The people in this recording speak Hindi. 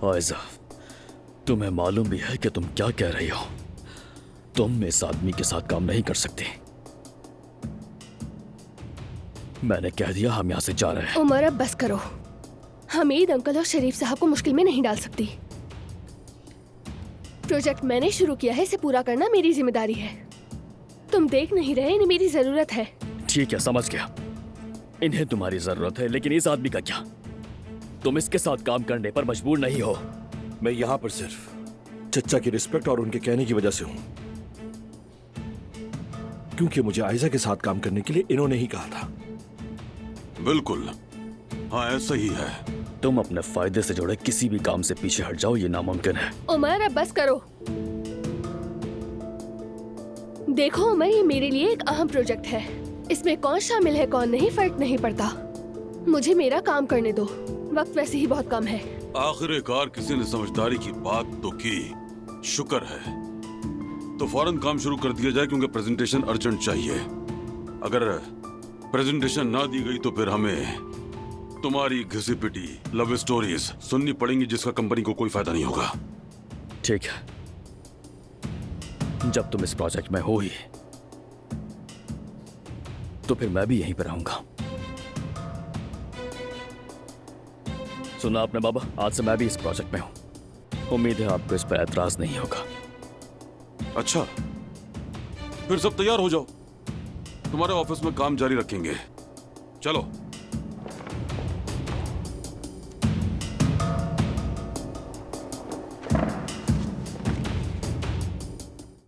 आयजा, तुम्हें मालूम भी है कि तुम क्या कह रही हो। तुम इस आदमी के साथ काम नहीं कर सकती। मैंने कह दिया, हम यहाँ से जा रहे हैं। उमर, अब बस करो। हमीद अंकल और शरीफ साहब को मुश्किल में नहीं डाल सकती। प्रोजेक्ट मैंने शुरू किया है, इसे पूरा करना मेरी जिम्मेदारी है। तुम देख नहीं रहे, इन्हें मेरी जरूरत है। ठीक है, समझ गया। इन्हें तुम्हारी जरूरत है, लेकिन इस आदमी का क्या? तुम इसके साथ काम करने पर मजबूर नहीं हो। मैं यहाँ पर सिर्फ चचा की रिस्पेक्ट और उनके कहने की वजह से हूँ, क्योंकि मुझे आयजा के साथ काम करने के लिए इन्होंने ही कहा था। बिल्कुल, हाँ ऐसा ही है। तुम अपने फायदे से जुड़े किसी भी काम से पीछे हट जाओ, ये नामुमकिन है। उमर, अब बस करो। देखो उमर, ये मेरे लिए एक अहम प्रोजेक्ट है। इसमें कौन शामिल है कौन नहीं फर्क नहीं पड़ता। मुझे मेरा काम करने दो, वक्त वैसे ही बहुत कम है। आखिरकार किसी ने समझदारी की बात तो की, शुक्र है। तो फौरन काम शुरू कर दिया जाए, क्योंकि प्रेजेंटेशन अर्जेंट चाहिए। अगर प्रेजेंटेशन ना दी गई तो फिर हमें तुम्हारी घिसी पिटी लव स्टोरीज सुननी पड़ेंगी, जिसका कंपनी को कोई फायदा नहीं होगा। ठीक है, जब तुम इस प्रोजेक्ट में हो ही तो फिर मैं भी यहीं पर रहूंगा। सुना आपने बाबा, आज से मैं भी इस प्रोजेक्ट में हूं। उम्मीद है आपको इस पर एतराज नहीं होगा। अच्छा, फिर सब तैयार हो जाओ, तुम्हारे ऑफिस में काम जारी रखेंगे। चलो।